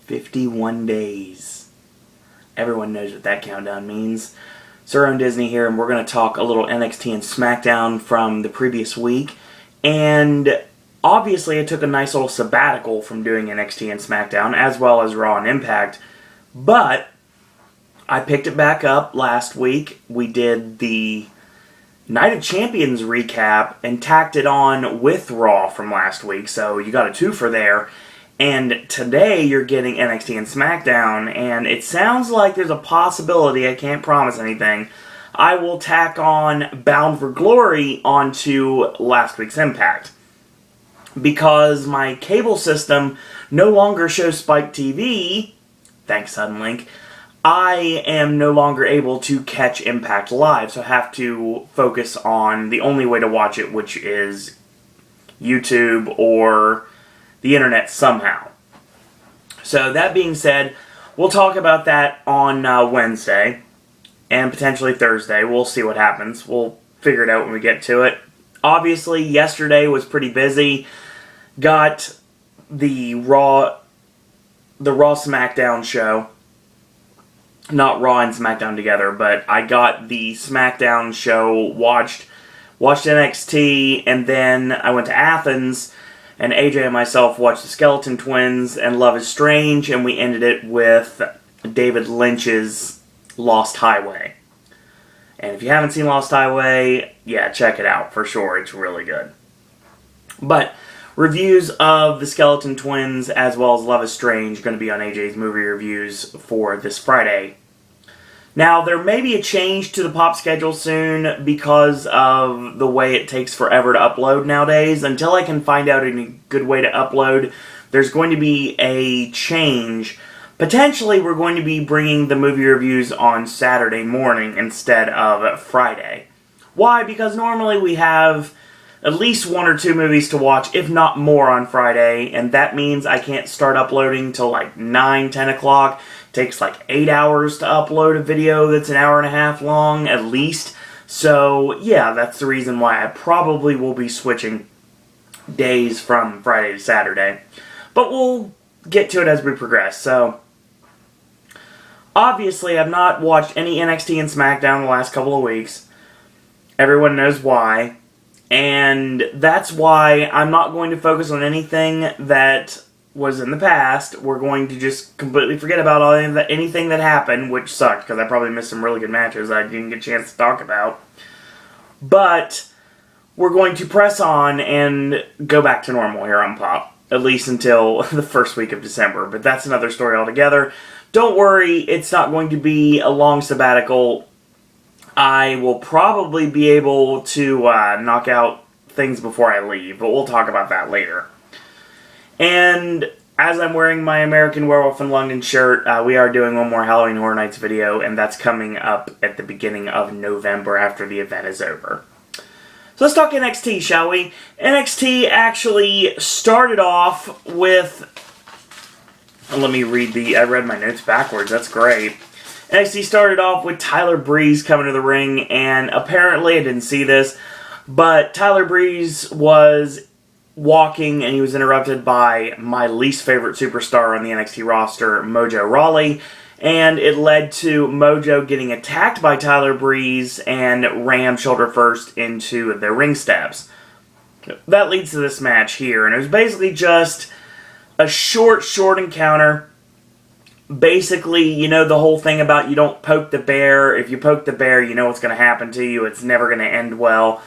51 days. Everyone knows what that countdown means. Sir Own Disney here, and we're going to talk a little NXT and Smackdown from the previous week. And obviously, I took a nice little sabbatical from doing NXT and Smackdown, as well as Raw and Impact. But I picked it back up last week. We did the Night of Champions recap and tacked it on with Raw from last week. So you got a twofer there. And today you're getting NXT and Smackdown, and it sounds like there's a possibility, I can't promise anything, I will tack on Bound for Glory onto last week's Impact. Because my cable system no longer shows Spike TV, thanks Suddenlink, I am no longer able to catch Impact live, so I have to focus on the only way to watch it, which is YouTube or the internet somehow. So that being said, we'll talk about that on Wednesday and potentially Thursday. We'll see what happens. We'll figure it out when we get to it. Obviously, yesterday was pretty busy. Got the Raw Smackdown show. Not Raw and Smackdown together, but I got the Smackdown show, watched NXT, and then I went to Athens, and AJ and myself watched the Skeleton Twins and Love is Strange, and we ended it with David Lynch's Lost Highway. And if you haven't seen Lost Highway, yeah, check it out for sure. It's really good. But reviews of the Skeleton Twins as well as Love is Strange are going to be on AJ's movie reviews for this Friday. Now, there may be a change to the pop schedule soon because of the way it takes forever to upload nowadays. Until I can find out a good way to upload, there's going to be a change. Potentially, we're going to be bringing the movie reviews on Saturday morning instead of Friday. Why? Because normally we have at least one or two movies to watch, if not more, on Friday, and that means I can't start uploading till like 9, 10 o'clock. Takes like 8 hours to upload a video that's an hour and a half long, at least. So, yeah, that's the reason why I probably will be switching days from Friday to Saturday. But we'll get to it as we progress. So, obviously, I've not watched any NXT and Smackdown the last couple of weeks. Everyone knows why. And that's why I'm not going to focus on anything that was in the past. We're going to just completely forget about anything that happened, which sucked because I probably missed some really good matches I didn't get a chance to talk about. But we're going to press on and go back to normal here on Pop, at least until the first week of December. But that's another story altogether. Don't worry, it's not going to be a long sabbatical. I will probably be able to knock out things before I leave, but we'll talk about that later. And as I'm wearing my American Werewolf in London shirt, we are doing one more Halloween Horror Nights video, and that's coming up at the beginning of November after the event is over. So let's talk NXT, shall we? NXT actually started off with... Let me read I read my notes backwards, that's great. NXT started off with Tyler Breeze coming to the ring, and apparently, I didn't see this, but Tyler Breeze was walking, and he was interrupted by my least favorite superstar on the NXT roster, Mojo Rawley, and it led to Mojo getting attacked by Tyler Breeze and rammed shoulder first into the ring steps. That leads to this match here, and it was basically just a short encounter. Basically, you know the whole thing about you don't poke the bear. If you poke the bear, you know what's going to happen to you. It's never going to end well.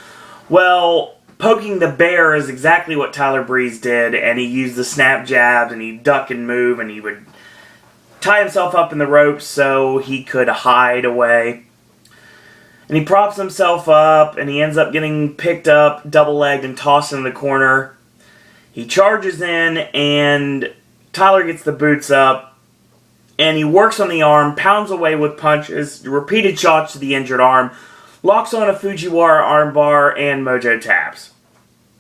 Well, poking the bear is exactly what Tyler Breeze did, and he used the snap jabs, and he'd duck and move, and he would tie himself up in the ropes so he could hide away. And he props himself up, and he ends up getting picked up, double-legged, and tossed in the corner. He charges in, and Tyler gets the boots up, and he works on the arm, pounds away with punches, repeated shots to the injured arm, locks on a Fujiwara armbar, and Mojo taps.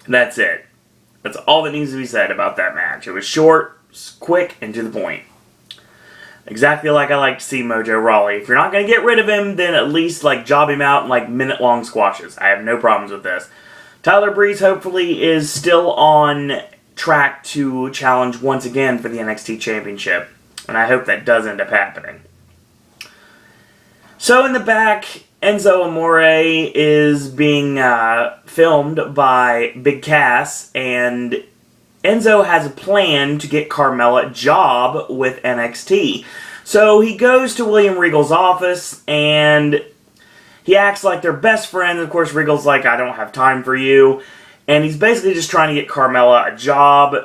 That's it. That's all that needs to be said about that match. It was short, quick, and to the point. Exactly like I like to see Mojo Rawley. If you're not going to get rid of him, then at least job him out in minute-long squashes. I have no problems with this. Tyler Breeze hopefully is still on track to challenge once again for the NXT Championship. And I hope that does end up happening. So in the back, Enzo Amore is being filmed by Big Cass, and Enzo has a plan to get Carmella a job with NXT. So he goes to William Regal's office, and he acts like they're best friends. Of course, Regal's like, I don't have time for you. And he's basically just trying to get Carmella a job.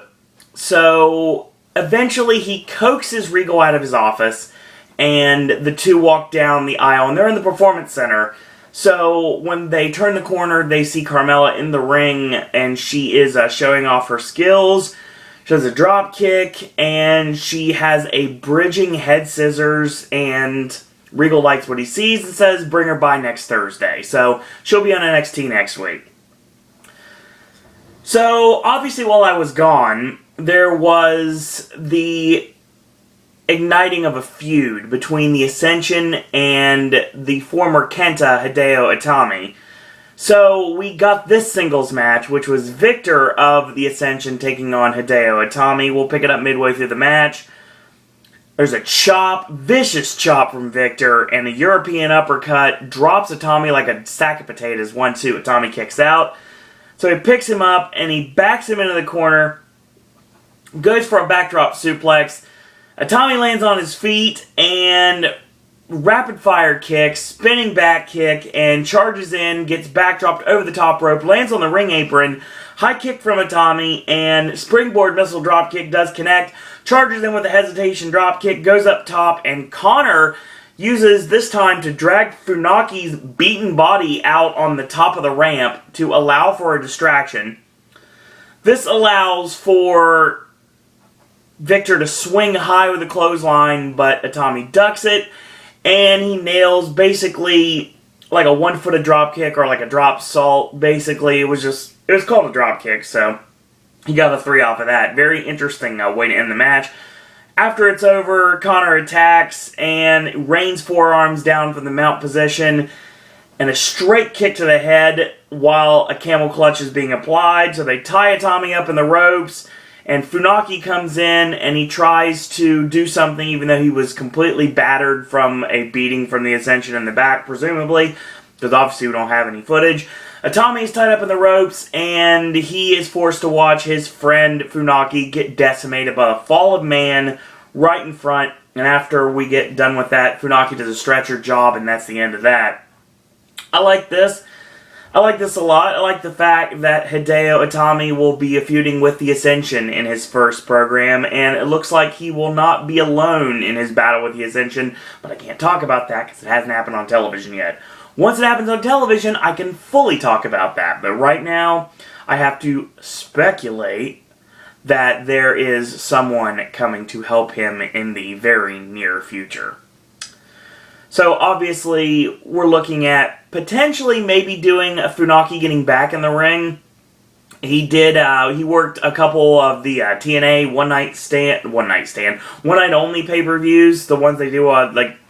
So eventually he coaxes Regal out of his office, and the two walk down the aisle, and they're in the Performance Center. So when they turn the corner, they see Carmella in the ring, and she is showing off her skills. She does a drop kick, and she has a bridging head scissors, and Regal likes what he sees and says, bring her by next Thursday. So she'll be on NXT next week. So obviously while I was gone, there was the igniting of a feud between the Ascension and the former Kenta, Hideo Itami. So we got this singles match, which was Victor of the Ascension taking on Hideo Itami. We'll pick it up midway through the match. There's a chop, vicious chop from Victor, and a European uppercut drops Itami like a sack of potatoes. 1-2, Itami kicks out. So he picks him up, and he backs him into the corner, goes for a backdrop suplex. Itami lands on his feet, and rapid fire kick, spinning back kick, and charges in, gets backdropped over the top rope, lands on the ring apron, high kick from Itami, and springboard missile drop kick does connect, charges in with a hesitation drop kick, goes up top, and Connor uses this time to drag Funaki's beaten body out on the top of the ramp to allow for a distraction. This allows for Victor to swing high with a clothesline, but Itami ducks it, and he nails basically like a one-footed drop kick or like a drop salt. Basically, it was called a drop kick, so he got a 3 off of that. Very interesting way to end the match. After it's over, Connor attacks and rains forearms down from the mount position and a straight kick to the head while a camel clutch is being applied. So they tie Itami up in the ropes, and Funaki comes in and he tries to do something even though he was completely battered from a beating from the Ascension in the back, presumably, because obviously we don't have any footage. Itami is tied up in the ropes, and he is forced to watch his friend Funaki get decimated by a fall of man right in front. And after we get done with that, Funaki does a stretcher job, and that's the end of that. I like this. I like this a lot. I like the fact that Hideo Itami will be feuding with the Ascension in his first program, and it looks like he will not be alone in his battle with the Ascension, but I can't talk about that because it hasn't happened on television yet. Once it happens on television, I can fully talk about that, but right now, I have to speculate that there is someone coming to help him in the very near future. So obviously, we're looking at potentially maybe doing a Funaki getting back in the ring. He worked a couple of the TNA one night only pay-per-views, the ones they do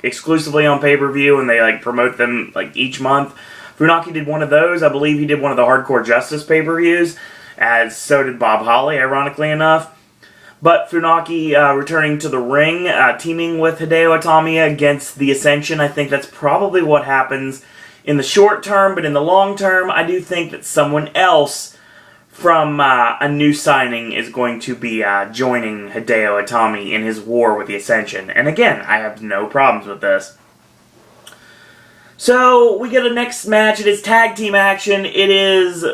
exclusively on pay-per-view, and they promote them each month. Funaki did one of those. I believe he did one of the Hardcore Justice pay-per-views, as so did Bob Holly, ironically enough. But Funaki returning to the ring, teaming with Hideo Itami against the Ascension. I think that's probably what happens in the short term, but in the long term, I do think that someone else from a new signing is going to be joining Hideo Itami in his war with the Ascension. And again, I have no problems with this. So, we get a next match. It is tag team action. It is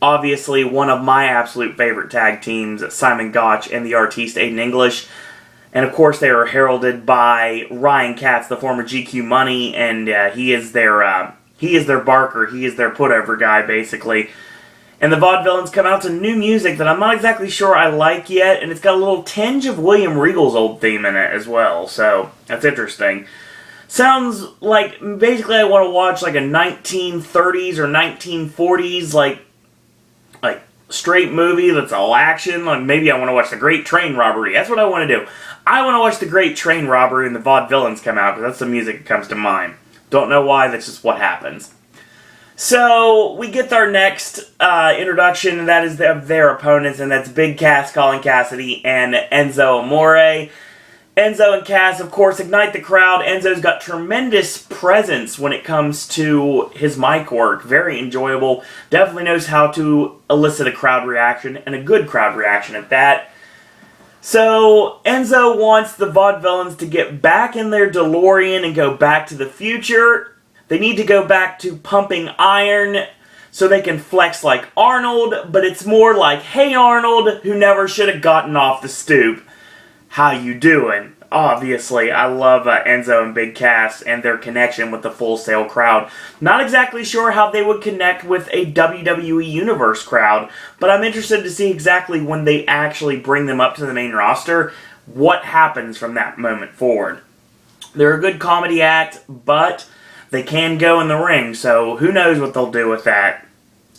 obviously one of my absolute favorite tag teams, Simon Gotch and the artiste Aiden English. And of course they are heralded by Ryan Katz, the former GQ Money, and he is their barker, he is their putover guy, basically. And the Vaudevillains come out to new music that I'm not exactly sure I like yet, and it's got a little tinge of William Regal's old theme in it as well, so that's interesting. Sounds like, basically I want to watch a 1930s or 1940s, straight movie that's all action. Maybe I want to watch The Great Train Robbery. That's what I want to do. I want to watch The Great Train Robbery and the Vaudevillains come out, because that's the music that comes to mind. Don't know why, that's just what happens. So, we get our next introduction, and that is of their opponents, and that's Big Cass, Colin Cassidy, and Enzo Amore. Enzo and Cass, of course, ignite the crowd. Enzo's got tremendous presence when it comes to his mic work. Very enjoyable. Definitely knows how to elicit a crowd reaction, and a good crowd reaction at that. So, Enzo wants the Vaudevillains to get back in their DeLorean and go back to the future. They need to go back to pumping iron so they can flex like Arnold, but it's more like, hey Arnold, who never should have gotten off the stoop. How you doing? Obviously, I love Enzo and Big Cass and their connection with the Full Sail crowd. Not exactly sure how they would connect with a WWE Universe crowd, but I'm interested to see exactly when they actually bring them up to the main roster, what happens from that moment forward. They're a good comedy act, but they can go in the ring, so who knows what they'll do with that.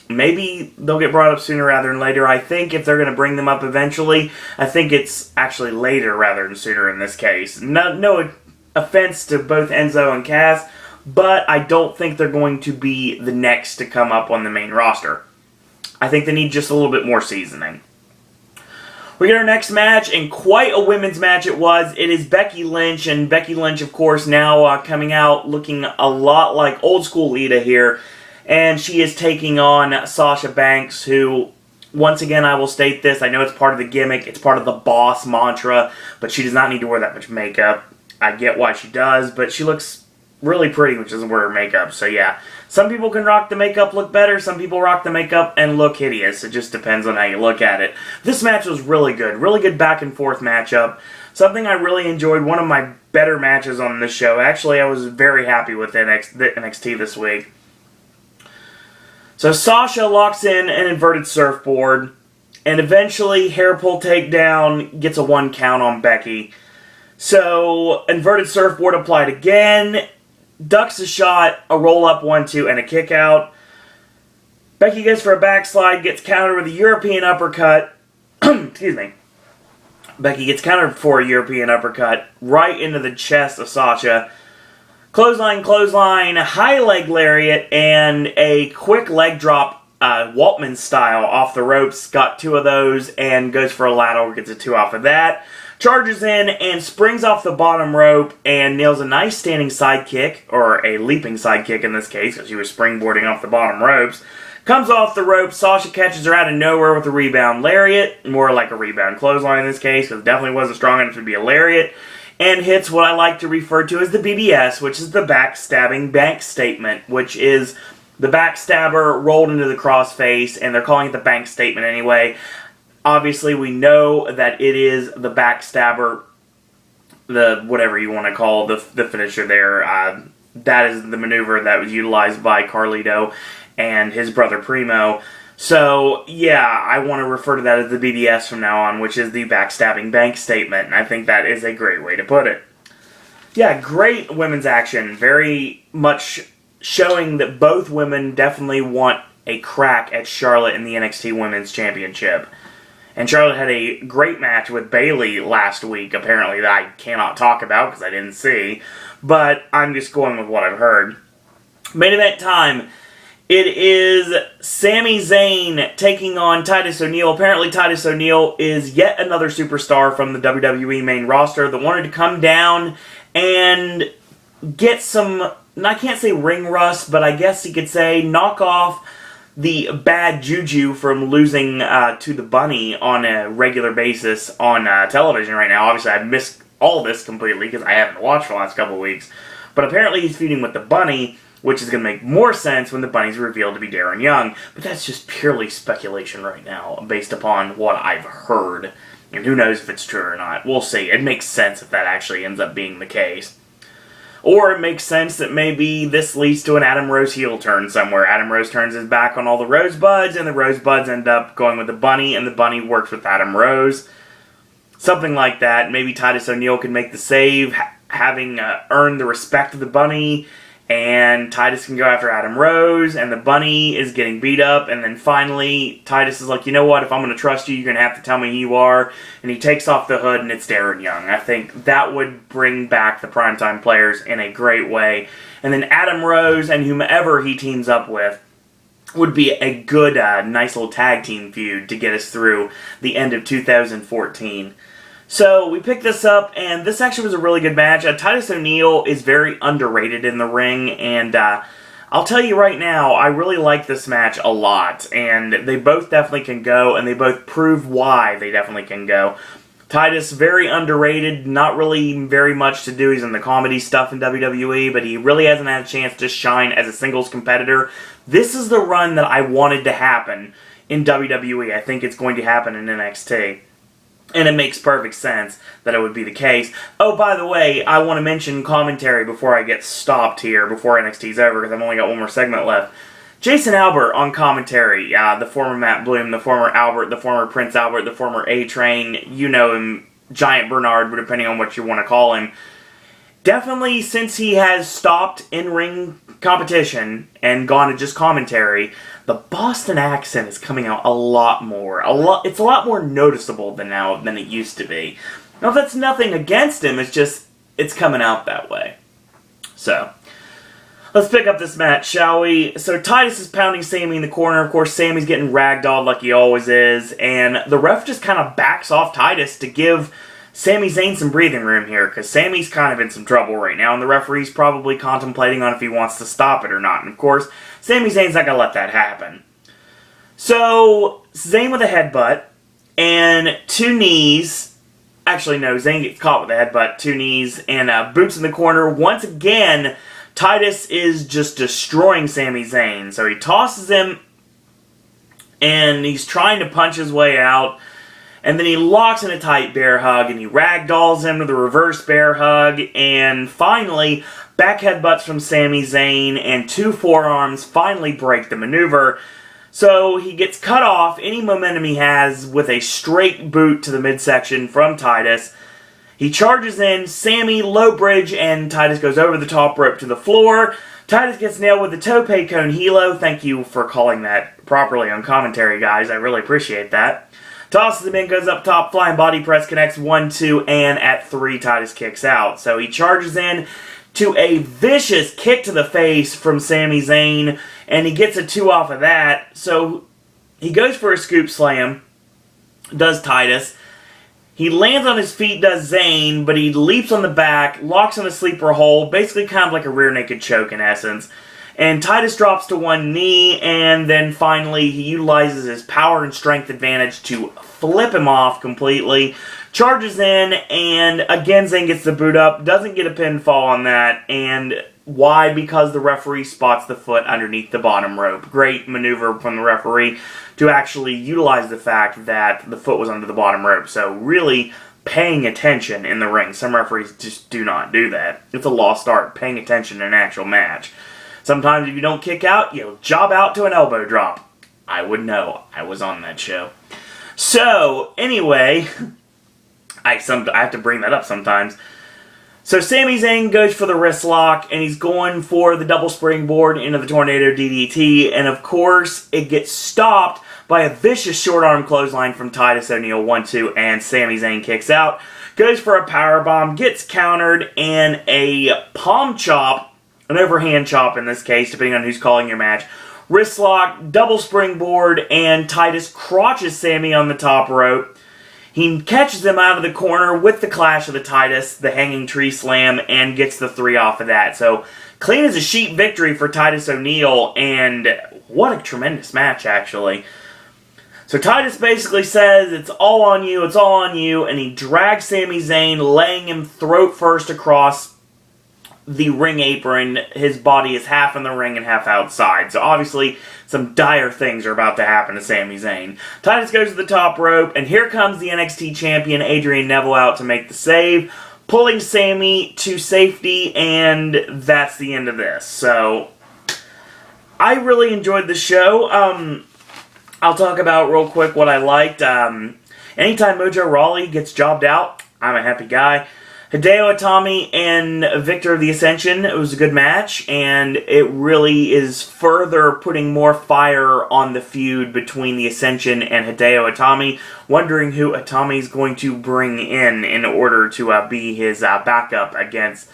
Maybe they'll get brought up sooner rather than later. I think if they're going to bring them up eventually, I think it's actually later rather than sooner in this case. No offense to both Enzo and Cass, but I don't think they're going to be the next to come up on the main roster. I think they need just a little bit more seasoning. We get our next match, and quite a women's match it was. It is Becky Lynch, and Becky Lynch, of course, now coming out looking a lot like old school Lita here. And she is taking on Sasha Banks, who, once again, I will state this. I know it's part of the gimmick. It's part of the boss mantra. But she does not need to wear that much makeup. I get why she does. But she looks really pretty when she doesn't wear her makeup. So, yeah. Some people can rock the makeup, look better. Some people rock the makeup and look hideous. It just depends on how you look at it. This match was really good. Really good back and forth matchup. Something I really enjoyed. One of my better matches on this show. Actually, I was very happy with NXT this week. So Sasha locks in an inverted surfboard, and eventually hair pull takedown gets a 1 count on Becky. So inverted surfboard applied again, ducks a shot, a roll up 1-2, and a kick out. Becky goes for a backslide, gets countered with a European uppercut. Excuse me. Becky gets countered for a European uppercut right into the chest of Sasha. Clothesline, high leg lariat, and a quick leg drop, Waltman style, off the ropes. Got 2 of those, and goes for a ladder, gets a 2 off of that. Charges in, and springs off the bottom rope, and nails a nice standing sidekick, or a leaping sidekick in this case, because she was springboarding off the bottom ropes. Comes off the rope, Sasha catches her out of nowhere with a rebound lariat, more like a rebound clothesline in this case, because it definitely wasn't strong enough to be a lariat. And hits what I like to refer to as the BBS, which is the backstabbing bank statement, which is the backstabber rolled into the crossface, and they're calling it the bank statement anyway. Obviously, we know that it is the backstabber, the whatever you want to call the finisher there. That is the maneuver that was utilized by Carlito and his brother Primo. So, yeah, I want to refer to that as the BBS from now on, which is the backstabbing bank statement, and I think that is a great way to put it. Yeah, great women's action. Very much showing that both women definitely want a crack at Charlotte in the NXT Women's Championship. And Charlotte had a great match with Bayley last week, apparently, that I cannot talk about because I didn't see, but I'm just going with what I've heard. Main event time. It is Sami Zayn taking on Titus O'Neil. Apparently Titus O'Neil is yet another superstar from the WWE main roster that wanted to come down and get some, I can't say ring rust, but I guess you could say knock off the bad juju from losing to the Bunny on a regular basis on television right now. Obviously I've missed all this completely because I haven't watched for the last couple of weeks. But apparently he's feuding with the Bunny, which is going to make more sense when the Bunny's revealed to be Darren Young. But that's just purely speculation right now, based upon what I've heard. And who knows if it's true or not. We'll see. It makes sense if that actually ends up being the case. Or it makes sense that maybe this leads to an Adam Rose heel turn somewhere. Adam Rose turns his back on all the Rosebuds, and the Rosebuds end up going with the Bunny, and the Bunny works with Adam Rose. Something like that. Maybe Titus O'Neil can make the save, having earned the respect of the Bunny, and Titus can go after Adam Rose, and the Bunny is getting beat up, and then finally Titus is like, you know what, if I'm going to trust you, you're going to have to tell me who you are, and he takes off the hood, and it's Darren Young. I think that would bring back the primetime players in a great way, and then Adam Rose and whomever he teams up with would be a good, nice little tag team feud to get us through the end of 2014. So we picked this up, and this actually was a really good match. Titus O'Neil is very underrated in the ring, and I'll tell you right now, I really like this match a lot, and they both definitely can go, and they both prove why they definitely can go. Titus, very underrated, not really very much to do. He's in the comedy stuff in WWE, but he really hasn't had a chance to shine as a singles competitor. This is the run that I wanted to happen in WWE. I think it's going to happen in NXT. And it makes perfect sense that it would be the case. Oh, by the way, I want to mention commentary before I get stopped here, before NXT's over, because I've only got one more segment left. Jason Albert on commentary, the former Matt Bloom, the former Albert, the former Prince Albert, the former A-Train, you know him, Giant Bernard, depending on what you want to call him. Definitely, since he has stopped in-ring competition and gone to just commentary, the Boston accent is coming out a lot more. It's a lot more noticeable than it used to be. Now, that's nothing against him, it's coming out that way. So, let's pick up this match, shall we? So Titus is pounding Sami in the corner. Of course, Sami's getting ragdolled like he always is. And the ref just kind of backs off Titus to give Sami Zayn some breathing room here, because Sami's kind of in some trouble right now, and the referee's probably contemplating on if he wants to stop it or not. And of course, Sami Zayn's not going to let that happen. So, Zayn with a headbutt, and two knees. Actually, no, Zayn gets caught with a headbutt, two knees, and boots in the corner. Once again, Titus is just destroying Sami Zayn. So he tosses him, and he's trying to punch his way out. And then he locks in a tight bear hug, and he ragdolls him to the reverse bear hug. And finally, back headbutts from Sami Zayn, and two forearms finally break the maneuver. So he gets cut off any momentum he has with a straight boot to the midsection from Titus. He charges in, Sami low bridge, and Titus goes over the top rope to the floor. Titus gets nailed with the tope con hilo. Thank you for calling that properly on commentary, guys. I really appreciate that. Tosses him in, goes up top, flying body press, connects 1, 2, and at 3, Titus kicks out. So he charges in to a vicious kick to the face from Sami Zayn, and he gets a 2 off of that. So he goes for a scoop slam, does Titus. He lands on his feet, does Zayn, but he leaps on the back, locks on a sleeper hold, basically kind of like a rear naked choke in essence. And Titus drops to one knee, and then finally he utilizes his power and strength advantage to flip him off completely. Charges in, and again Zayn gets the boot up, doesn't get a pinfall on that, and why? Because the referee spots the foot underneath the bottom rope. Great maneuver from the referee to actually utilize the fact that the foot was under the bottom rope. So really paying attention in the ring. Some referees just do not do that. It's a lost art, paying attention in an actual match. Sometimes if you don't kick out, you'll job out to an elbow drop. I would know. I was on that show. So, anyway, I have to bring that up sometimes. So Sami Zayn goes for the wrist lock, and he's going for the double springboard into the Tornado DDT, and of course, it gets stopped by a vicious short arm clothesline from Titus O'Neil, 1-2, and Sami Zayn kicks out, goes for a powerbomb, gets countered, and a palm chop, an overhand chop in this case, depending on who's calling your match, wrist lock, double springboard, and Titus crotches Sami on the top rope. He catches him out of the corner with the Clash of the Titus, the Hanging Tree Slam, and gets the 3 off of that. So, clean as a sheet victory for Titus O'Neil, and what a tremendous match, actually. So Titus basically says, it's all on you, and he drags Sami Zayn, laying him throat first across the ring apron. His body is half in the ring and half outside. So obviously, some dire things are about to happen to Sami Zayn. Titus goes to the top rope, and here comes the NXT champion, Adrian Neville, out to make the save, pulling Sami to safety, and that's the end of this. So, I really enjoyed the show. I'll talk about real quick what I liked. Anytime Mojo Rawley gets jobbed out, I'm a happy guy. Hideo Itami and Victor of the Ascension, it was a good match, and it really is further putting more fire on the feud between the Ascension and Hideo Itami, wondering who Itami's going to bring in order to be his backup against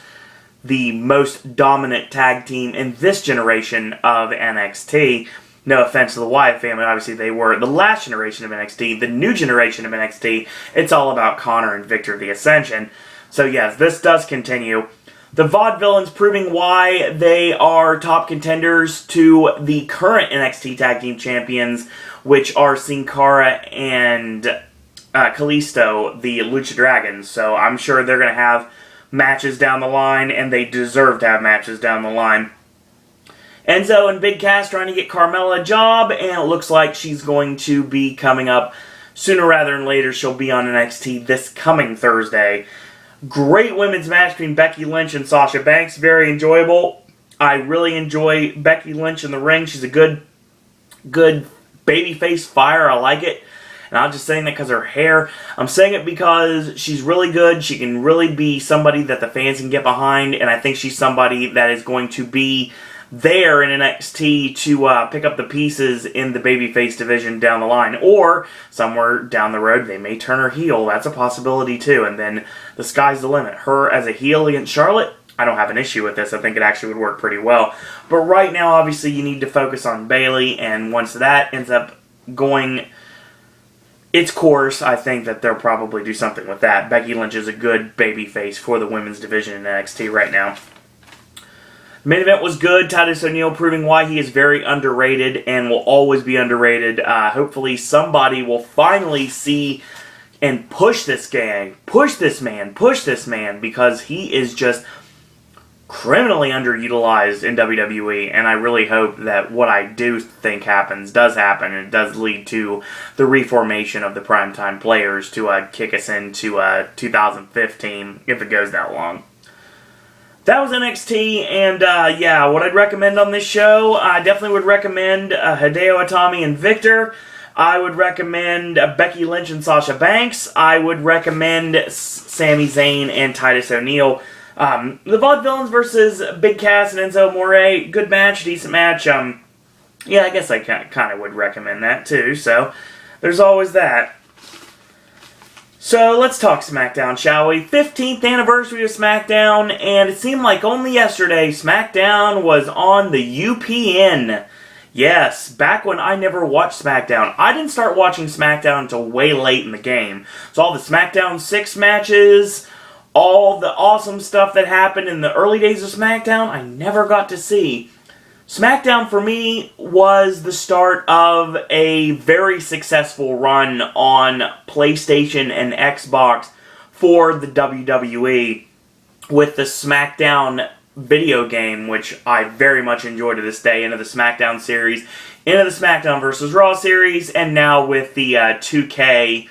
the most dominant tag team in this generation of NXT. No offense to the Wyatt family, obviously they were the last generation of NXT. The new generation of NXT, it's all about Connor and Victor the Ascension. So yes, this does continue. The Vaudevillains proving why they are top contenders to the current NXT Tag Team Champions, which are Sin Cara and Kalisto, the Lucha Dragons. So I'm sure they're going to have matches down the line, and they deserve to have matches down the line. Enzo and Big Cass trying to get Carmella a job, and it looks like she's going to be coming up sooner rather than later. She'll be on NXT this coming Thursday. Great women's match between Becky Lynch and Sasha Banks. Very enjoyable. I really enjoy Becky Lynch in the ring. She's a good babyface fire. I like it. And I'm not just saying that because of her hair. I'm saying it because she's really good. She can really be somebody that the fans can get behind. And I think she's somebody that is going to be there in NXT to pick up the pieces in the babyface division down the line. Or somewhere down the road, they may turn her heel. That's a possibility too. And then the sky's the limit. Her as a heel against Charlotte, I don't have an issue with this. I think it actually would work pretty well. But right now, obviously, you need to focus on Bayley. And once that ends up going its course, I think that they'll probably do something with that. Becky Lynch is a good babyface for the women's division in NXT right now. The main event was good. Titus O'Neil proving why he is very underrated and will always be underrated. Hopefully somebody will finally see and push this gang, push this man, because he is just criminally underutilized in WWE, and I really hope that what I do think happens does happen, and it does lead to the reformation of the primetime players to kick us into 2015, if it goes that long. That was NXT, and yeah, what I'd recommend on this show, I definitely would recommend Hideo Itami and Victor. I would recommend Becky Lynch and Sasha Banks. I would recommend Sami Zayn and Titus O'Neil. The Vaudevillains versus Big Cass and Enzo Amore, good match, decent match. Yeah, I guess I kind of would recommend that too, so there's always that. So let's talk SmackDown, shall we? 15th anniversary of SmackDown, and it seemed like only yesterday SmackDown was on the UPN. Yes, back when I never watched SmackDown. I didn't start watching SmackDown until way late in the game. So all the SmackDown 6 matches, all the awesome stuff that happened in the early days of SmackDown, I never got to see. SmackDown for me was the start of a very successful run on PlayStation and Xbox for the WWE with the SmackDown video game, which I very much enjoy to this day, into the SmackDown series, into the SmackDown vs. Raw series, and now with the 2K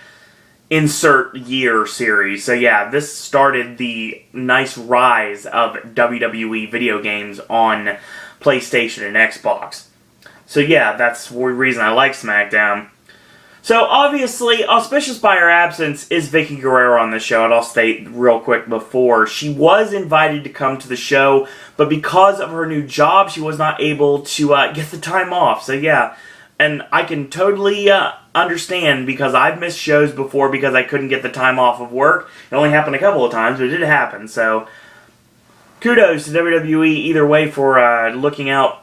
insert year series. So yeah, this started the nice rise of WWE video games on PlayStation and Xbox. So yeah, that's the reason I like SmackDown. So obviously, auspicious by her absence is Vicky Guerrero on the show, and I'll state real quick before. She was invited to come to the show, but because of her new job, she was not able to get the time off. So yeah, and I can totally understand, because I've missed shows before because I couldn't get the time off of work. It only happened a couple of times, but it did happen. So kudos to WWE either way for looking out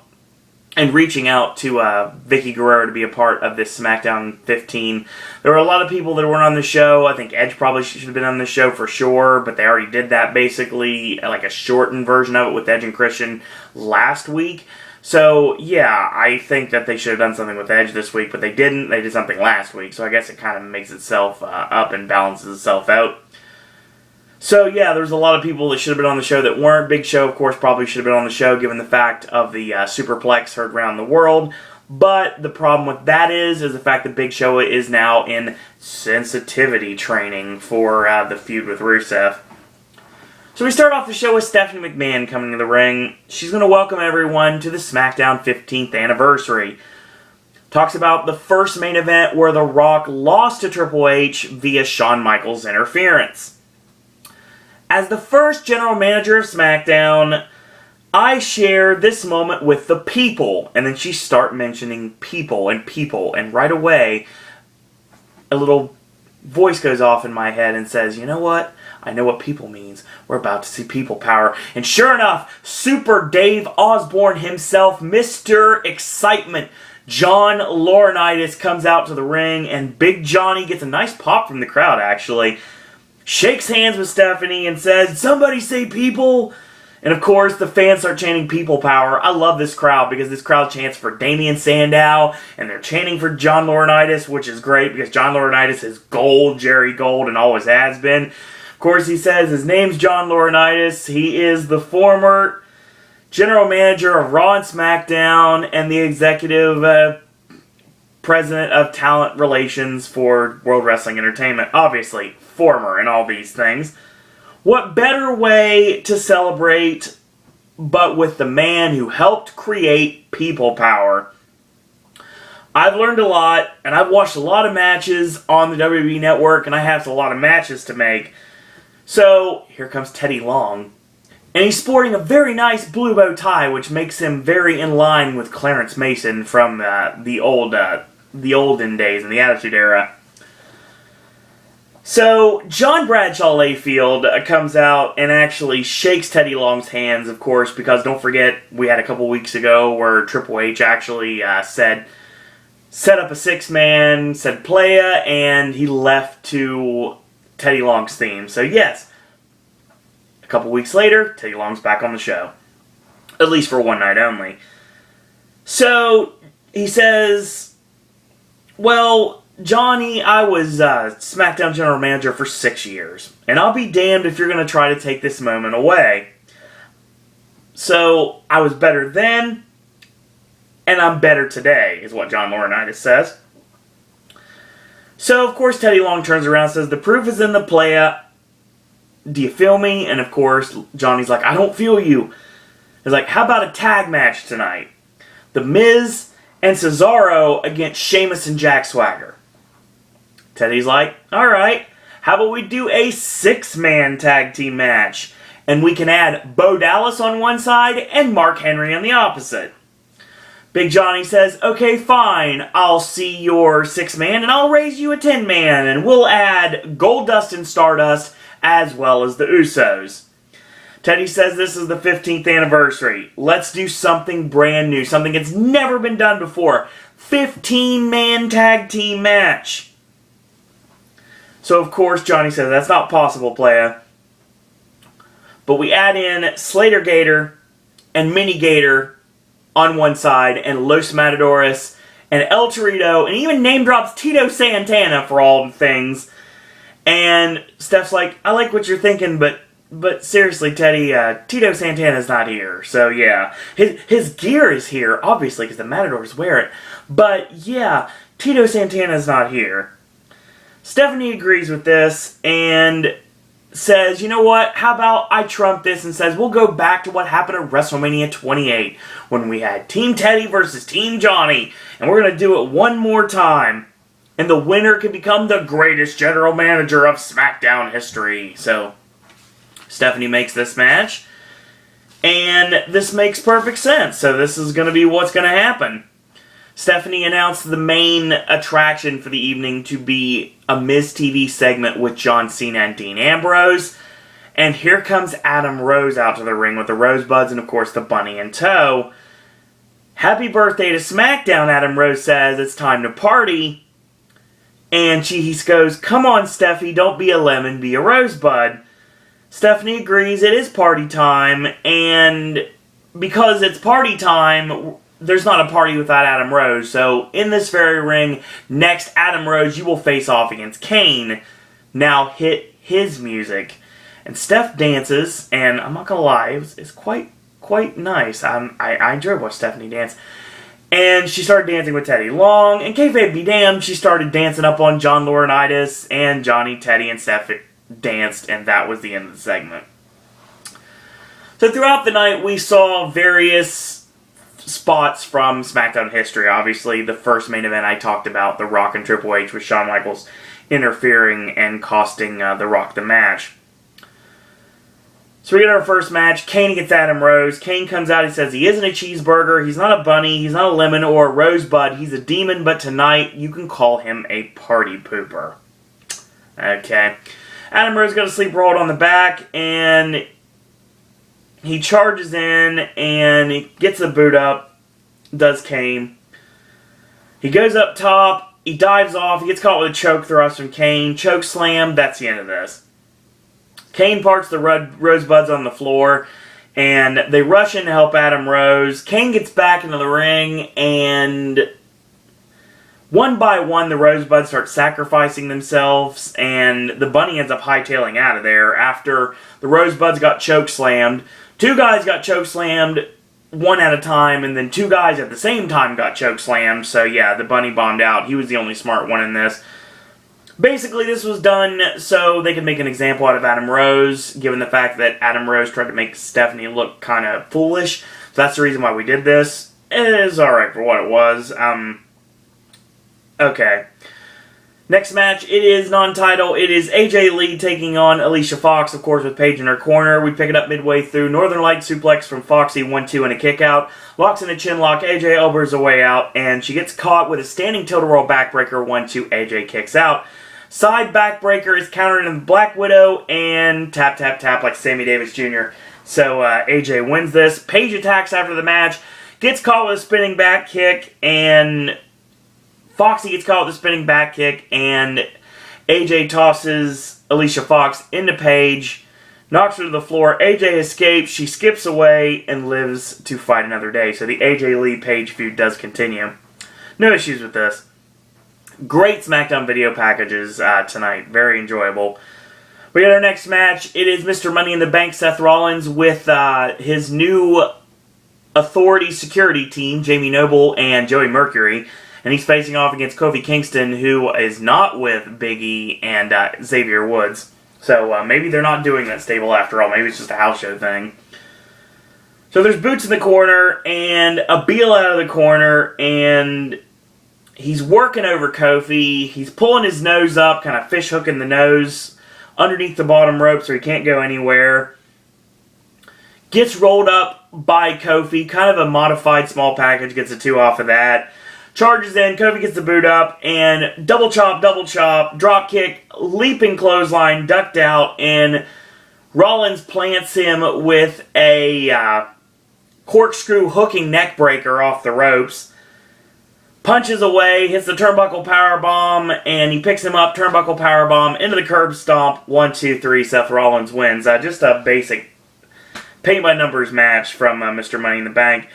and reaching out to Vicky Guerrero to be a part of this SmackDown 15. There were a lot of people that weren't on the show. I think Edge probably should have been on the show for sure, but they already did that basically, like a shortened version of it with Edge and Christian last week. So, yeah, I think that they should have done something with Edge this week, but they didn't. They did something last week, so I guess it kind of makes itself up and balances itself out. So, yeah, there's a lot of people that should have been on the show that weren't. Big Show, of course, probably should have been on the show, given the fact of the Superplex heard around the world. But the problem with that is the fact that Big Show is now in sensitivity training for the feud with Rusev. So we start off the show with Stephanie McMahon coming to the ring. She's going to welcome everyone to the SmackDown 15th anniversary. Talks about the first main event where The Rock lost to Triple H via Shawn Michaels' interference. As the first general manager of SmackDown, I share this moment with the people. And then she starts mentioning people, and right away, a little voice goes off in my head and says, you know what? I know what people means. We're about to see people power. And sure enough, Super Dave Osborne himself, Mr. Excitement, John Laurinaitis comes out to the ring, and Big Johnny gets a nice pop from the crowd, actually. Shakes hands with Stephanie and says, "Somebody say people." And of course, the fans start chanting "People Power." I love this crowd because this crowd chants for Damian Sandow, and they're chanting for John Laurinaitis, which is great because John Laurinaitis is gold, Jerry Gold, and always has been. Of course, he says his name's John Laurinaitis. He is the former general manager of Raw and SmackDown and the executive president of talent relations for World Wrestling Entertainment. Obviously, former and all these things. What better way to celebrate but with the man who helped create People Power? I've learned a lot, and I've watched a lot of matches on the WWE Network, and I have a lot of matches to make. So, here comes Teddy Long. And he's sporting a very nice blue bow tie, which makes him very in line with Clarence Mason from the olden days in the Attitude Era. So, John Bradshaw Layfield comes out and actually shakes Teddy Long's hands, of course, because don't forget, we had a couple weeks ago where Triple H actually set up a six-man, said playa, and he left to Teddy Long's theme. So, yes, a couple weeks later, Teddy Long's back on the show. At least for one night only. So, he says, well, Johnny, I was SmackDown General Manager for 6 years, and I'll be damned if you're going to try to take this moment away. So, I was better then, and I'm better today, is what John Laurinaitis says. So, of course, Teddy Long turns around and says, the proof is in the playa. Do you feel me? And, of course, Johnny's like, I don't feel you. He's like, how about a tag match tonight? The Miz and Cesaro against Sheamus and Jack Swagger. Teddy's like, alright, how about we do a 6-man tag team match? And we can add Bo Dallas on one side and Mark Henry on the opposite. Big Johnny says, okay, fine, I'll see your 6-man and I'll raise you a 10-man. And we'll add Goldust and Stardust as well as the Usos. Teddy says this is the 15th anniversary. Let's do something brand new, something that's never been done before. 15-man tag team match. So, of course, Johnny says, that's not possible, playa. But we add in Slater Gator and Mini Gator on one side, and Los Matadores, and El Torito, and even name drops Tito Santana for all the things. And Steph's like, I like what you're thinking, but seriously, Teddy, Tito Santana's not here. So, yeah. His gear is here, obviously, because the Matadors wear it. But, yeah, Tito Santana's not here. Stephanie agrees with this and says, you know what, how about I trump this and says we'll go back to what happened at WrestleMania 28 when we had Team Teddy versus Team Johnny, and we're going to do it one more time, and the winner can become the greatest general manager of SmackDown history. So, Stephanie makes this match, and this makes perfect sense, so this is going to be what's going to happen. Stephanie announced the main attraction for the evening to be a Miz TV segment with John Cena and Dean Ambrose. And here comes Adam Rose out to the ring with the Rosebuds and, of course, the bunny in tow. Happy birthday to SmackDown, Adam Rose says. It's time to party. And he goes, come on, Steffi, don't be a lemon, be a rosebud. Stephanie agrees it is party time. And because it's party time, there's not a party without Adam Rose. So, in this very ring, next, Adam Rose, you will face off against Kane. Now, hit his music. And Steph dances, and I'm not going to lie, it's quite nice. I enjoyed watching Stephanie dance. And she started dancing with Teddy Long, and kayfabe be damned, she started dancing up on John Laurinaitis, and Johnny, Teddy, and Steph danced, and that was the end of the segment. So, throughout the night, we saw various spots from SmackDown history. Obviously, the first main event I talked about, The Rock and Triple H, with Shawn Michaels interfering and costing The Rock the match. So we get our first match, Kane against Adam Rose. Kane comes out, he says he isn't a cheeseburger, he's not a bunny, he's not a lemon or a rosebud, he's a demon, but tonight you can call him a party pooper. Okay. Adam Rose got a sleeper hold on the back, and he charges in, and he gets the boot up, does Kane. He goes up top, he dives off, he gets caught with a choke thrust from Kane, choke slam, that's the end of this. Kane parts the Rosebuds on the floor, and they rush in to help Adam Rose. Kane gets back into the ring, and one by one, the Rosebuds start sacrificing themselves, and the Bunny ends up hightailing out of there after the Rosebuds got choke slammed. Two guys got choke slammed, one at a time, and then two guys at the same time got choke slammed. So yeah, the Bunny bombed out. He was the only smart one in this. Basically, this was done so they could make an example out of Adam Rose, given the fact that Adam Rose tried to make Stephanie look kind of foolish. So that's the reason why we did this. It is alright for what it was. Okay. Next match, it is non-title. It is AJ Lee taking on Alicia Fox, of course, with Paige in her corner. We pick it up midway through. Northern Light suplex from Foxy, 1-2 and a kick out. Locks in a chin lock. AJ elbows her way out, and she gets caught with a standing tilt-a-roll backbreaker. 1-2, AJ kicks out. Side backbreaker is countered in Black Widow, and tap, tap, tap like Sammy Davis Jr. So AJ wins this. Paige attacks after the match, gets caught with a spinning back kick, and Foxy gets caught with a spinning back kick, and AJ tosses Alicia Fox into Paige, knocks her to the floor. AJ escapes, she skips away, and lives to fight another day. So the AJ Lee-Paige feud does continue. No issues with this. Great SmackDown video packages tonight. Very enjoyable. We got our next match. It is Mr. Money in the Bank Seth Rollins with his new Authority security team, Jamie Noble and Joey Mercury. And he's facing off against Kofi Kingston, who is not with Big E and Xavier Woods. So maybe they're not doing that stable after all. Maybe it's just a house show thing. So there's Boots in the corner and a Beal out of the corner, and he's working over Kofi. He's pulling his nose up, kind of fish hooking the nose underneath the bottom rope so he can't go anywhere. Gets rolled up by Kofi, kind of a modified small package, gets a 2 off of that. Charges in, Kofi gets the boot up, and double chop, drop kick, leaping clothesline, ducked out, and Rollins plants him with a corkscrew hooking neck breaker off the ropes. Punches away, hits the turnbuckle powerbomb, and he picks him up, turnbuckle powerbomb, into the curb stomp, 1, 2, 3, Seth Rollins wins. Just a basic paint-by-numbers match from Mr. Money in the Bank.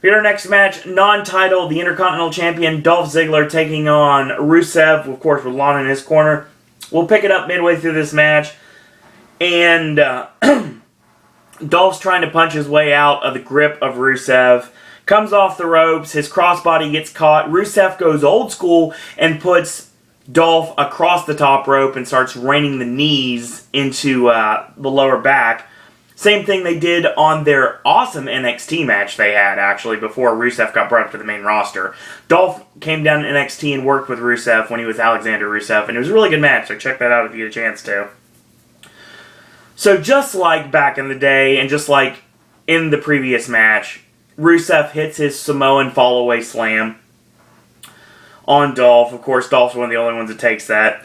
We got our next match, non-title, the Intercontinental Champion Dolph Ziggler taking on Rusev, of course, with Lana in his corner. We'll pick it up midway through this match, and Dolph's trying to punch his way out of the grip of Rusev. Comes off the ropes, his crossbody gets caught. Rusev goes old school and puts Dolph across the top rope and starts raining the knees into the lower back. Same thing they did on their awesome NXT match they had, actually, before Rusev got brought up to the main roster. Dolph came down to NXT and worked with Rusev when he was Alexander Rusev, and it was a really good match, so check that out if you get a chance to. So just like back in the day, and just like in the previous match, Rusev hits his Samoan fall-away slam on Dolph. Of course, Dolph's one of the only ones that takes that.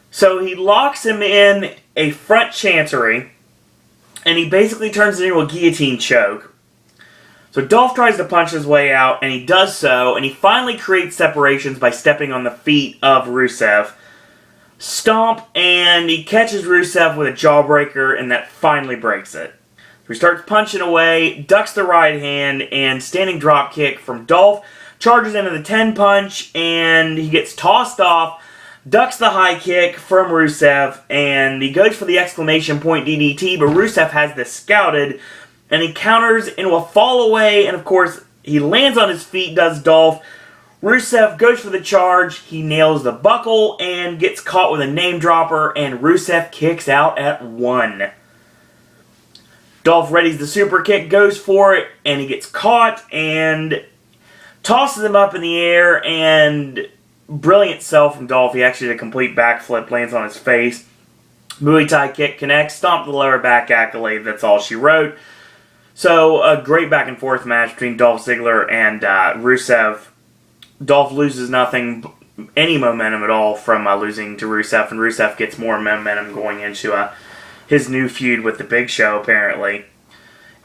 So he locks him in a front chancery, and he basically turns it into a guillotine choke. So Dolph tries to punch his way out, and he does so, and he finally creates separations by stepping on the feet of Rusev. Stomp, and he catches Rusev with a jawbreaker, and that finally breaks it. So he starts punching away, ducks the right hand, and standing drop kick from Dolph. Charges into the 10 punch, and he gets tossed off. Ducks the high kick from Rusev, and he goes for the exclamation point DDT, but Rusev has this scouted, and he counters into a fall away, and of course, he lands on his feet, does Dolph. Rusev goes for the charge, he nails the buckle, and gets caught with a name dropper, and Rusev kicks out at 1. Dolph readies the super kick, goes for it, and he gets caught, and tosses him up in the air, and brilliant sell from Dolph. He actually did a complete backflip, lands on his face. Muay Thai kick connects, stomp the lower back accolade, that's all she wrote. So, a great back and forth match between Dolph Ziggler and Rusev. Dolph loses nothing, any momentum at all from losing to Rusev, and Rusev gets more momentum going into his new feud with the Big Show, apparently.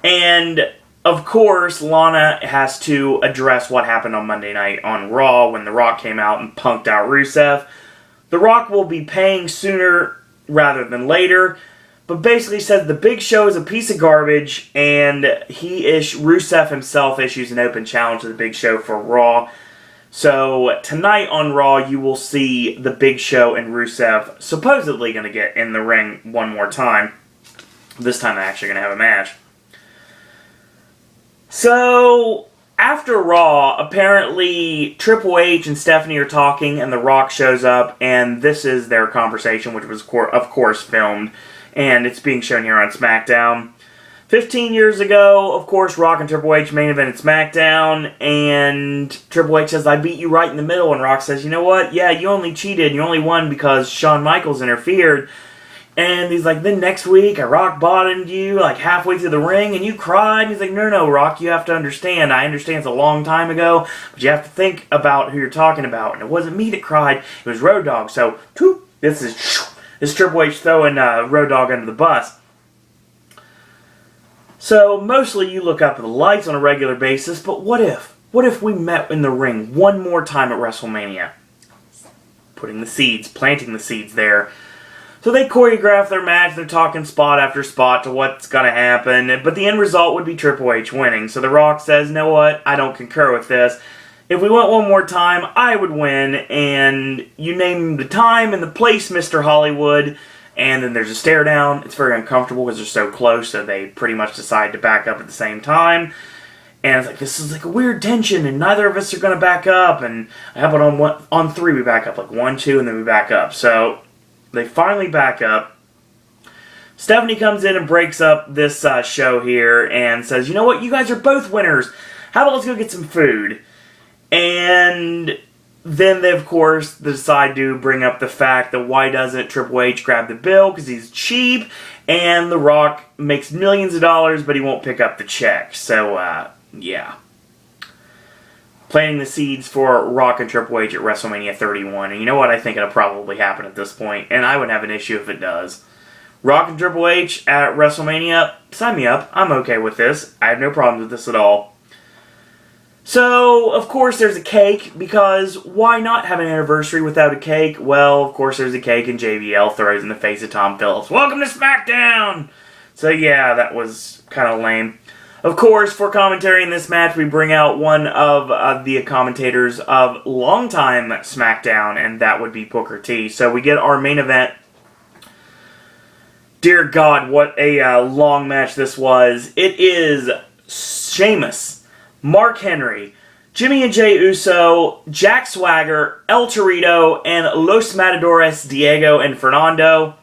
And, of course, Lana has to address what happened on Monday night on Raw when The Rock came out and punked out Rusev. The Rock will be paying sooner rather than later, but basically says the Big Show is a piece of garbage, and Rusev himself issues an open challenge to the Big Show for Raw. So tonight on Raw, you will see the Big Show and Rusev supposedly going to get in the ring one more time. This time they're actually going to have a match. So, after Raw, apparently Triple H and Stephanie are talking, and The Rock shows up, and this is their conversation, which was, of course, filmed, and it's being shown here on SmackDown. 15 years ago, of course, Rock and Triple H main evented SmackDown, and Triple H says, I beat you right in the middle, and Rock says, you know what? Yeah, you only cheated, you only won because Shawn Michaels interfered. And he's like, then next week, I rock bottomed you, like, halfway through the ring, and you cried. And he's like, no, Rock, you have to understand. I understand it's a long time ago, but you have to think about who you're talking about. And it wasn't me that cried, it was Road Dogg. So, this is Triple H throwing Road Dogg under the bus. So, mostly you look up at the lights on a regular basis, but what if? What if we met in the ring one more time at WrestleMania? Planting the seeds there. So they choreograph their match, they're talking spot after spot to what's going to happen, but the end result would be Triple H winning. So The Rock says, you know what, I don't concur with this. If we went one more time, I would win, and you name the time and the place, Mr. Hollywood, and then there's a stare down. It's very uncomfortable because they're so close, so they pretty much decide to back up at the same time. And it's like, this is like a weird tension, and neither of us are going to back up, and how about on 3 we back up, like 1, 2, and then we back up. So they finally back up. Stephanie comes in and breaks up this show here and says, you know what, you guys are both winners. How about let's go get some food? And then they, of course, decide to bring up the fact that why doesn't Triple H grab the bill because he's cheap, and The Rock makes millions of dollars, but he won't pick up the check. So, yeah. Planting the seeds for Rock and Triple H at WrestleMania 31. And you know what? I think it'll probably happen at this point. And I would have an issue if it does. Rock and Triple H at WrestleMania, sign me up. I'm okay with this. I have no problems with this at all. So, of course, there's a cake, because why not have an anniversary without a cake? Well, of course, there's a cake, and JBL throws in the face of Tom Phillips. Welcome to SmackDown! So, yeah, that was kind of lame. Of course, for commentary in this match, we bring out one of the commentators of longtime SmackDown, and that would be Booker T. So we get our main event. Dear God, what a long match this was. It is Sheamus, Mark Henry, Jimmy and Jey Uso, Jack Swagger, El Torito, and Los Matadores, Diego and Fernando,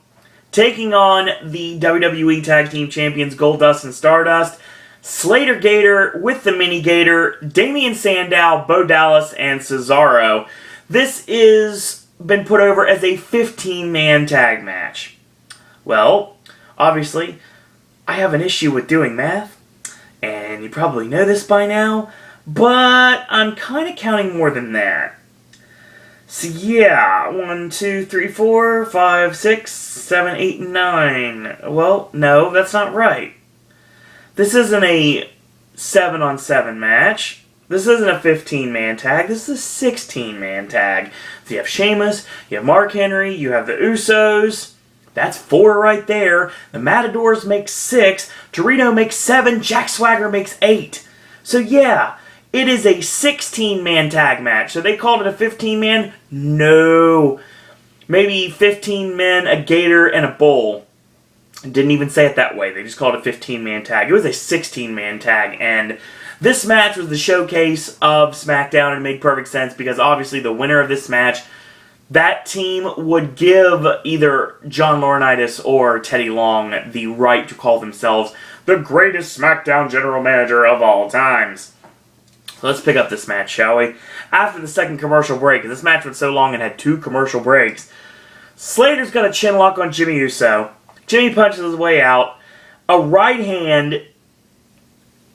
taking on the WWE Tag Team Champions Goldust and Stardust, Slater Gator with the Mini Gator, Damian Sandow, Bo Dallas, and Cesaro. This is been put over as a 15-man tag match. Well, obviously, I have an issue with doing math, and you probably know this by now, but I'm kind of counting more than that. So yeah, 1, 2, 3, 4, 5, 6, 7, 8, 9. Well, no, that's not right. This isn't a 7-on-7 match. This isn't a 15-man tag. This is a 16-man tag. So you have Sheamus, you have Mark Henry, you have the Usos. That's 4 right there. The Matadors make 6. Torito makes 7. Jack Swagger makes 8. So yeah, it is a 16-man tag match. So they called it a 15-man? No. Maybe 15 men, a gator, and a bull. Didn't even say it that way. They just called it a 15-man tag. It was a 16-man tag, and this match was the showcase of SmackDown, and it made perfect sense because obviously the winner of this match, that team would give either John Laurinaitis or Teddy Long the right to call themselves the greatest SmackDown general manager of all times. So let's pick up this match, shall we? After the second commercial break, this match went so long it had 2 commercial breaks, Slater's got a chin lock on Jimmy Uso. Jimmy punches his way out. A right hand.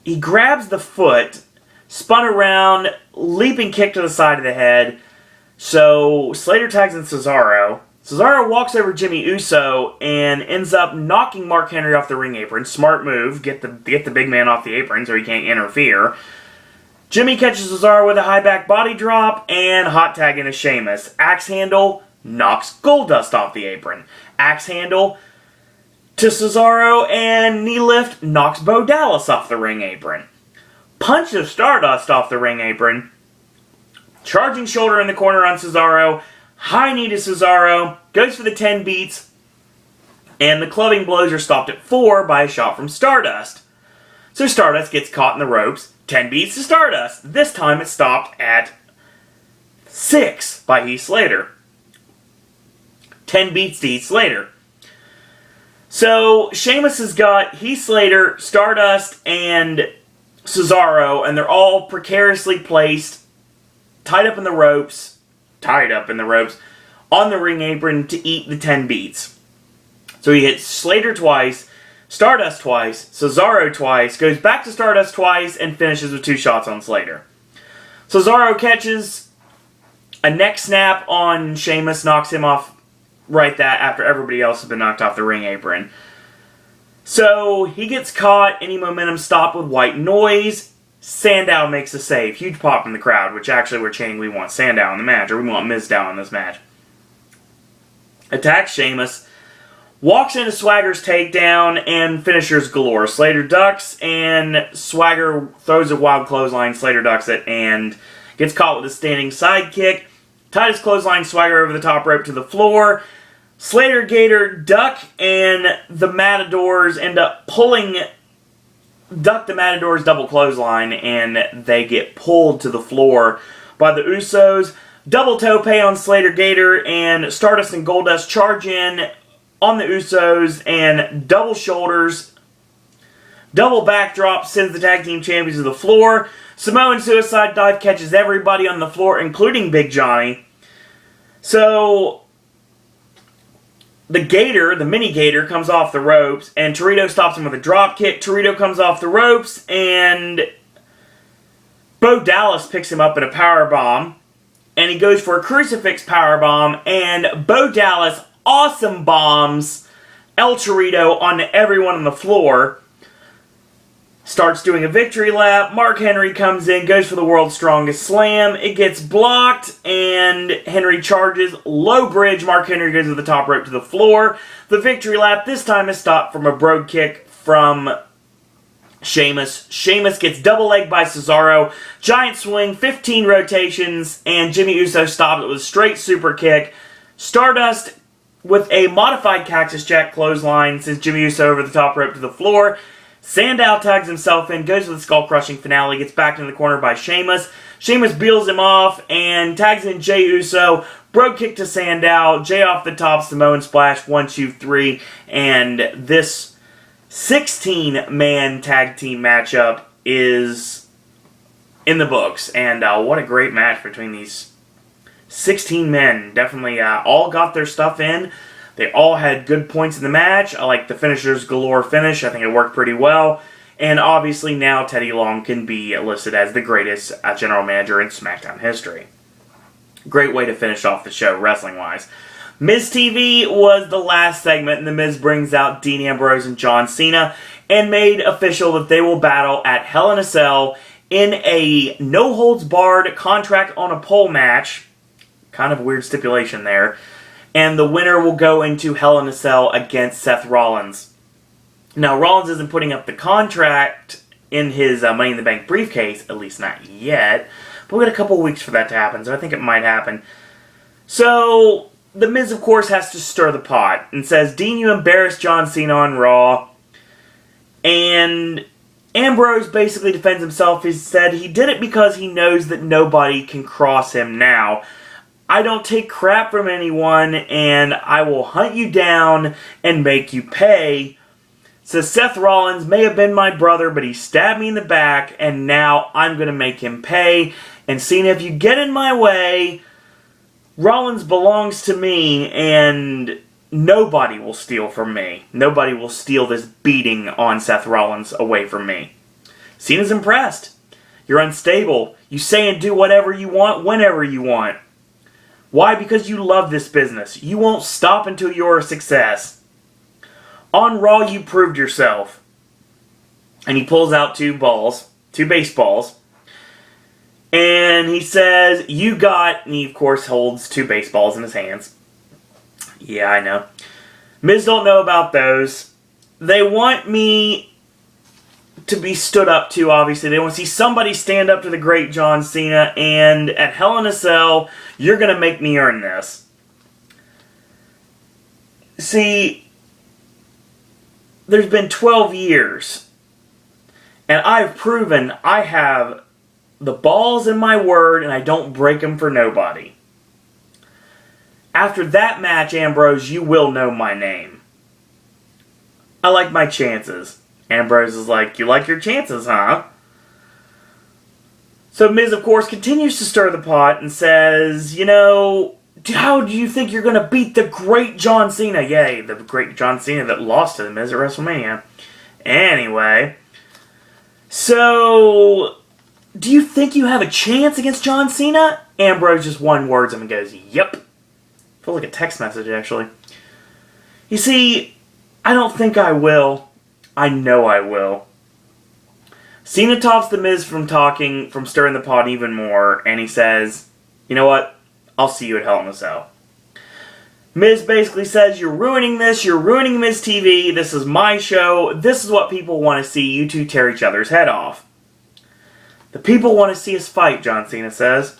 He grabs the foot, spun around, leaping kick to the side of the head. So Slater tags in Cesaro. Cesaro walks over Jimmy Uso and ends up knocking Mark Henry off the ring apron. Smart move. Get the big man off the apron so he can't interfere. Jimmy catches Cesaro with a high back body drop and hot tag into Sheamus. Axe handle knocks Goldust off the apron. Axe handle to Cesaro and knee lift knocks Bo Dallas off the ring apron. Punch of Stardust off the ring apron. Charging shoulder in the corner on Cesaro. High knee to Cesaro. Goes for the 10 beats. And the clubbing blows are stopped at 4 by a shot from Stardust. So Stardust gets caught in the ropes. 10 beats to Stardust. This time it stopped at 6 by Heath Slater. 10 beats to Heath Slater. So Sheamus has got Heath Slater, Stardust, and Cesaro, and they're all precariously placed, tied up in the ropes, on the ring apron to eat the 10 beats. So he hits Slater twice, Stardust twice, Cesaro twice, goes back to Stardust twice, and finishes with 2 shots on Slater. Cesaro catches a neck snap on Sheamus, knocks him off after everybody else has been knocked off the ring apron. So he gets caught, any momentum stopped with white noise. Sandow makes a save. Huge pop in the crowd, which actually we're chanting we want Sandow in the match, or we want Mizdow in this match. Attacks Sheamus. Walks into Swagger's takedown and finishers galore. Slater ducks and Swagger throws a wild clothesline. Slater ducks it and gets caught with a standing sidekick. Titus clothesline Swagger over the top rope to the floor. Slater Gator duck and the Matadors end up duck the Matadors double clothesline and they get pulled to the floor by the Usos. Double tope on Slater Gator and Stardust and Goldust charge in on the Usos and double shoulders. Double backdrop sends the tag team champions to the floor. Samoan suicide dive catches everybody on the floor, including Big Johnny. So the mini Gator comes off the ropes and Torito stops him with a drop kick. Torito comes off the ropes and Bo Dallas picks him up in a powerbomb. And he goes for a crucifix powerbomb and Bo Dallas awesome bombs El Torito onto everyone on the floor. Starts doing a victory lap. Mark Henry comes in, goes for the world's strongest slam. It gets blocked, and Henry charges. Low bridge. Mark Henry goes to the top rope to the floor. The victory lap this time is stopped from a brogue kick from Sheamus. Sheamus gets double legged by Cesaro. Giant swing, 15 rotations, and Jimmy Uso stops it with a straight super kick. Stardust with a modified Cactus Jack clothesline sends Jimmy Uso over the top rope to the floor. Sandow tags himself in, goes for the skull-crushing finale, gets backed in the corner by Sheamus. Sheamus beals him off and tags in Jey Uso. Brogue kick to Sandow. Jey off the top, Samoan splash, 1, 2, 3. And this 16-man tag team matchup is in the books. And what a great match between these 16 men. Definitely all got their stuff in. They all had good points in the match. I like the finishers galore finish. I think it worked pretty well. And obviously now Teddy Long can be listed as the greatest general manager in SmackDown history. Great way to finish off the show, wrestling-wise. Miz TV was the last segment, and The Miz brings out Dean Ambrose and John Cena and made official that they will battle at Hell in a Cell in a no-holds-barred contract-on-a-pole match. Kind of a weird stipulation there. And the winner will go into Hell in a Cell against Seth Rollins. Now, Rollins isn't putting up the contract in his Money in the Bank briefcase, at least not yet. But we got a couple weeks for that to happen, so I think it might happen. So, The Miz, of course, has to stir the pot and says, Dean, you embarrassed John Cena on Raw. And Ambrose basically defends himself. He said he did it because he knows that nobody can cross him now. I don't take crap from anyone, and I will hunt you down and make you pay. So Seth Rollins may have been my brother, but he stabbed me in the back, and now I'm going to make him pay. And Cena, if you get in my way, Rollins belongs to me, and nobody will steal from me. Nobody will steal this beating on Seth Rollins away from me. Cena's impressed. You're unstable. You say and do whatever you want, whenever you want. Why? Because you love this business. You won't stop until you're a success. On Raw, you proved yourself. And he pulls out two baseballs. And he says, you got, and he of course holds two baseballs in his hands. Yeah, I know. Miz don't know about those. They want me to be stood up to, obviously. They want to see somebody stand up to the great John Cena, and at Hell in a Cell, you're going to make me earn this. See, there's been 12 years, and I've proven I have the balls in my word, and I don't break them for nobody. After that match, Ambrose, you will know my name. I like my chances. Ambrose is like, you like your chances, huh? So Miz, of course, continues to stir the pot and says, you know, how do you think you're going to beat the great John Cena? Yay, the great John Cena that lost to the Miz at WrestleMania. Anyway, so do you think you have a chance against John Cena? Ambrose just one-words him and goes, yep. Feels like a text message, actually. You see, I don't think I will. I know I will. Cena stops the Miz from stirring the pot even more, and he says, you know what? I'll see you at Hell in a Cell. Miz basically says, you're ruining this, you're ruining Miz TV, this is my show, this is what people want to see, you two tear each other's head off. The people want to see us fight, John Cena says.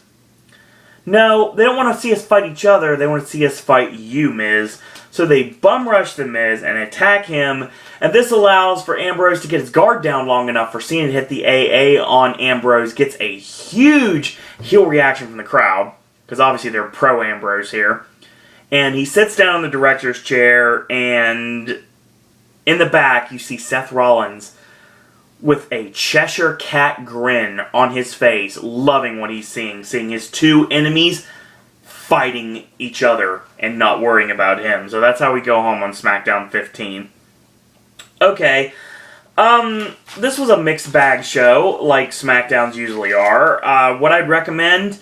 No, they don't want to see us fight each other, they want to see us fight you, Miz. So they bum rush the Miz and attack him, and this allows for Ambrose to get his guard down long enough for Cena to hit the AA on Ambrose, gets a huge heel reaction from the crowd, because obviously they're pro-Ambrose here. And he sits down in the director's chair, and in the back you see Seth Rollins with a Cheshire Cat grin on his face, loving what he's seeing his two enemies fighting each other and not worrying about him. So that's how we go home on SmackDown 15. Okay, this was a mixed bag show, like SmackDowns usually are. What I'd recommend,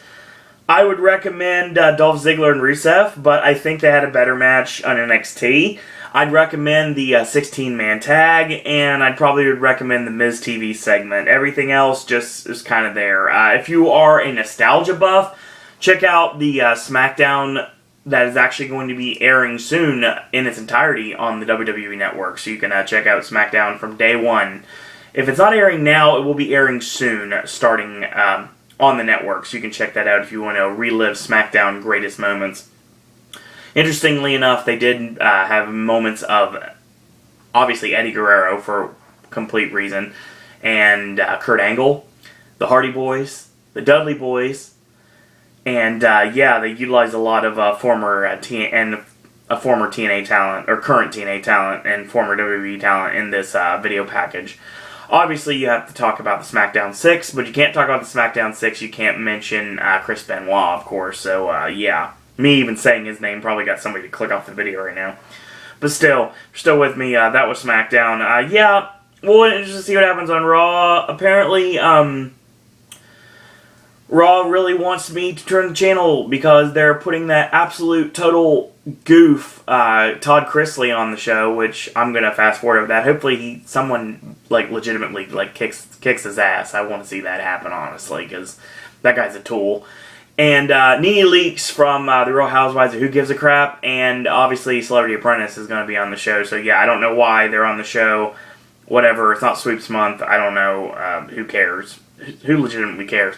I would recommend Dolph Ziggler and Rusev, but I think they had a better match on NXT. I'd recommend the 16-man tag, and I'd probably would recommend the Miz TV segment. Everything else just is kind of there. If you are a nostalgia buff, check out the SmackDown that is actually going to be airing soon in its entirety on the WWE Network. So you can check out SmackDown from day one. If it's not airing now, it will be airing soon, starting on the network. So you can check that out if you want to relive SmackDown greatest moments. Interestingly enough, they did have moments of, obviously, Eddie Guerrero for complete reason, and Kurt Angle, the Hardy Boys, the Dudley Boys, and yeah, they utilized a lot of former TNA talent, or current TNA talent, and former WWE talent in this video package. Obviously, you have to talk about the SmackDown 6, but you can't talk about the SmackDown 6, you can't mention Chris Benoit, of course, so yeah. Me even saying his name probably got somebody to click off the video right now. But still, with me, that was SmackDown. Yeah, we'll just see what happens on Raw. Apparently, Raw really wants me to turn the channel because they're putting that absolute total goof, Todd Chrisley, on the show, which I'm gonna fast forward over that. Hopefully, someone legitimately kicks his ass. I want to see that happen, honestly, because that guy's a tool. And Nene Leakes from The Real Housewives of Who Gives a Crap, and obviously Celebrity Apprentice is going to be on the show. So yeah, I don't know why they're on the show. Whatever, it's not Sweeps Month. I don't know. Who cares? Who legitimately cares?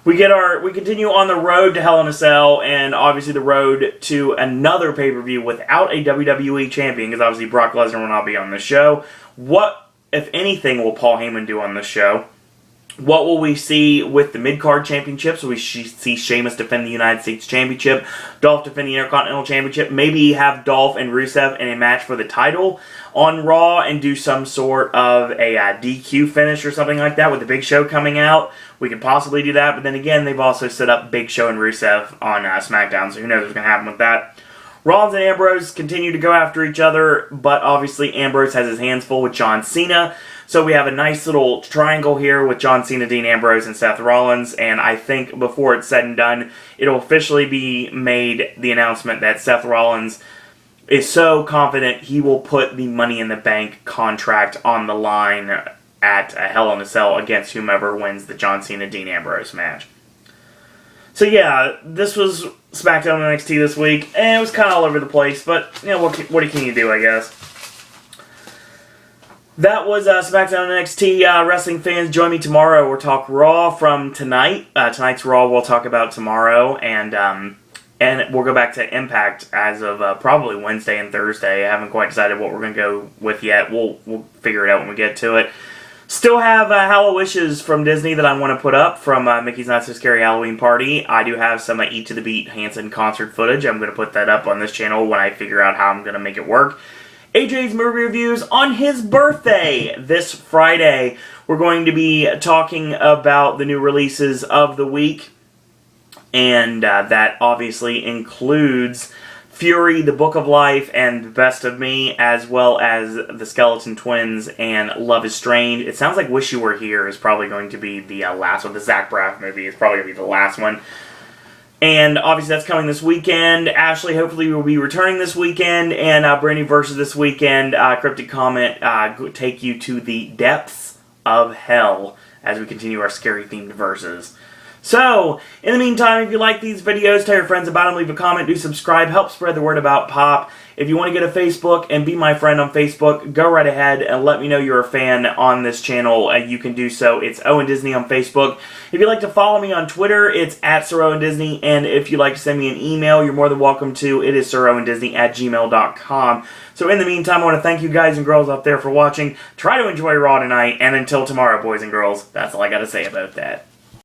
We continue on the road to Hell in a Cell, and obviously the road to another pay-per-view without a WWE champion, because obviously Brock Lesnar will not be on the show. What, if anything, will Paul Heyman do on this show? What will we see with the mid-card championships? Will we see Sheamus defend the United States Championship, Dolph defend the Intercontinental Championship, maybe have Dolph and Rusev in a match for the title on Raw and do some sort of a DQ finish or something like that with the Big Show coming out? We could possibly do that, but then again, they've also set up Big Show and Rusev on SmackDown, so who knows what's going to happen with that. Rollins and Ambrose continue to go after each other, but obviously Ambrose has his hands full with John Cena. So we have a nice little triangle here with John Cena, Dean Ambrose, and Seth Rollins. And I think before it's said and done, it'll officially be made the announcement that Seth Rollins is so confident he will put the Money in the Bank contract on the line at a Hell in a Cell against whomever wins the John Cena, Dean Ambrose match. So yeah, this was SmackDown and NXT this week, and it was kind of all over the place, but, you know, what can you do, I guess? That was SmackDown and NXT. Wrestling fans, join me tomorrow. We'll talk Raw from tonight. Tonight's Raw we'll talk about tomorrow, and we'll go back to Impact as of probably Wednesday and Thursday. I haven't quite decided what we're going to go with yet. We'll figure it out when we get to it. Still have Hallow Wishes from Disney that I want to put up from Mickey's Not So Scary Halloween Party. I do have some Eat to the Beat Hanson concert footage. I'm going to put that up on this channel when I figure out how I'm going to make it work. AJ's movie reviews on his birthday this Friday. We're going to be talking about the new releases of the week. And that obviously includes Fury, The Book of Life, and Best of Me, as well as The Skeleton Twins and Love is Strange. It sounds like Wish You Were Here is probably going to be the last one. The Zach Braff movie is probably going to be the last one. And obviously that's coming this weekend. Ashley hopefully will be returning this weekend. And Brandy Versus this weekend. Cryptic Comment take you to the depths of hell as we continue our scary themed verses. So, in the meantime, if you like these videos, tell your friends about them, leave a comment, do subscribe, help spread the word about Pop. If you want to go to Facebook and be my friend on Facebook, go right ahead and let me know you're a fan on this channel. You can do so. It's Owen Disney on Facebook. If you'd like to follow me on Twitter, it's at Sir Owen Disney. And if you'd like to send me an email, you're more than welcome to. It is SirOwenDisney@gmail.com. So in the meantime, I want to thank you guys and girls out there for watching. Try to enjoy Raw tonight. And until tomorrow, boys and girls, that's all I got to say about that.